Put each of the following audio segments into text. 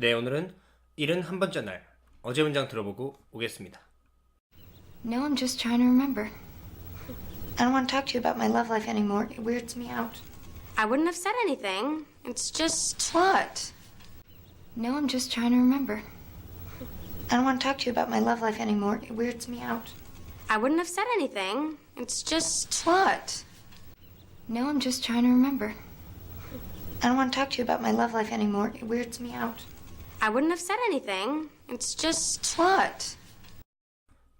네, 오늘은 71번째 날 어제 문장 들어보고 오겠습니다. No, I'm just trying to remember. I don't want to talk to you about my love life anymore. It weirds me out. I wouldn't have said anything. It's just... What? No, I'm just trying to remember. I don't want to talk to you about my love life anymore. It weirds me out. I wouldn't have said anything. It's just... What? No, I'm just trying to remember. I don't want to talk to you about my love life anymore. It weirds me out. I wouldn't have said anything. It's just... What?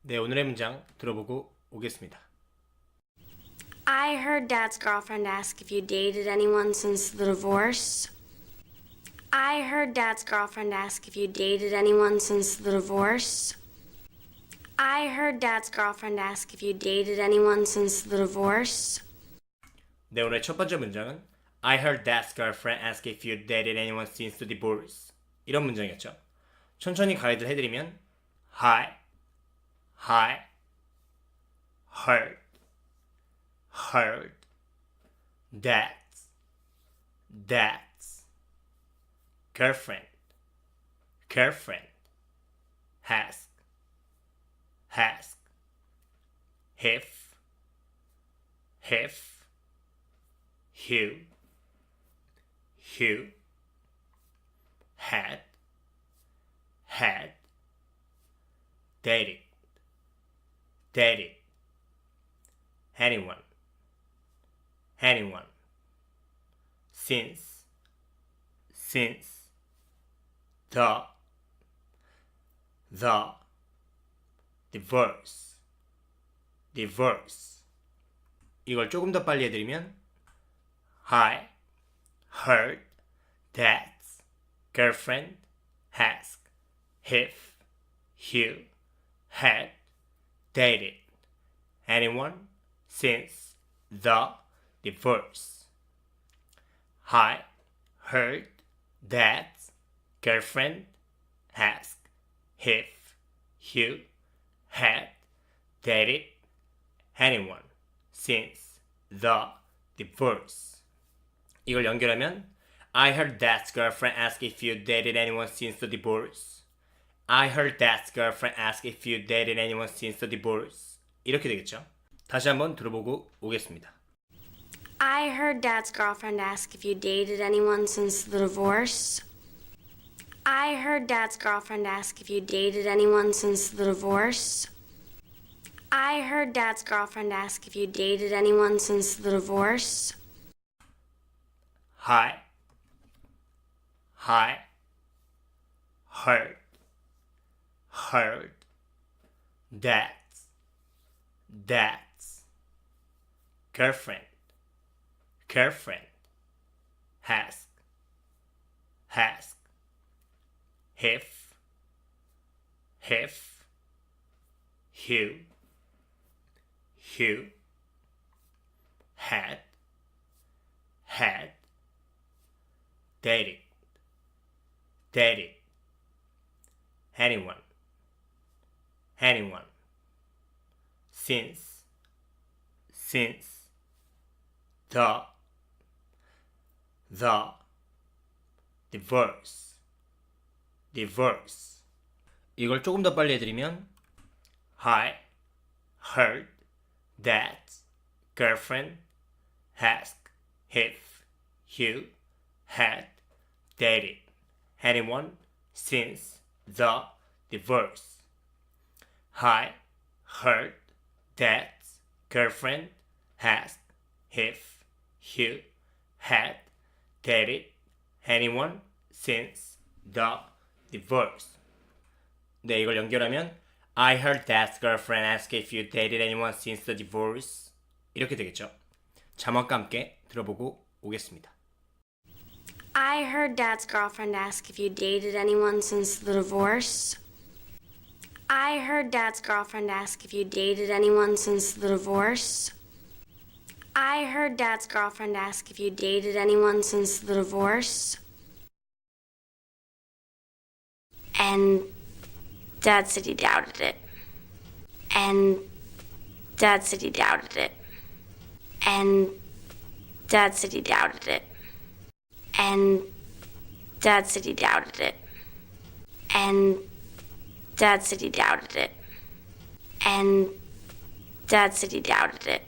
네, 오늘의 문장 들어보고 오겠습니다. I heard Dad's girlfriend ask if you dated anyone since the divorce. I heard Dad's girlfriend ask if you dated anyone since the divorce. I heard Dad's girlfriend ask if you dated anyone since the divorce. 네, 오늘의 첫 번째 문장은 I heard Dad's girlfriend ask if you dated anyone since the divorce. 이런 문장이었죠. 천천히 가이드를 해드리면 Hi, heard, that's, girlfriend, ask, if, who, had, dated, anyone, since, the, divorce. 이걸 조금 더 빨리 해드리면 I heard Dad's girlfriend ask if you had dated anyone since the divorce. I heard Dad's girlfriend ask if you had dated anyone since the divorce. 이걸 연결하면 I heard Dad's girlfriend ask if you dated anyone since the divorce. I heard Dad's girlfriend ask if you dated anyone since the divorce. 이렇게 되겠죠. 다시 한번 들어보고 오겠습니다. I heard Dad's girlfriend ask if you dated anyone since the divorce. I heard Dad's girlfriend ask if you dated anyone since the divorce. I heard Dad's girlfriend ask if you dated anyone since the divorce. Hi, heard, that's, girlfriend, ask, if, who, had, dated, anyone, since, the, divorce. 이걸 조금 더 빨리 해드리면 I heard Dad's girlfriend ask if you had dated anyone since the divorce. I heard Dad's girlfriend ask if you had dated anyone since the divorce. 네, 이걸 연결하면 I heard Dad's girlfriend ask if you dated anyone since the divorce. 이렇게 되겠죠. 자막과 함께 들어보고 오겠습니다. I heard Dad's girlfriend ask if you dated anyone since the divorce. I heard Dad's girlfriend ask if you dated anyone since the divorce. I heard Dad's girlfriend ask if you dated anyone since the divorce. And Dad said he doubted it. And Dad said he doubted it. And Dad said he doubted it. And Dad said he doubted it. And Dad said he doubted it. And Dad said he doubted it.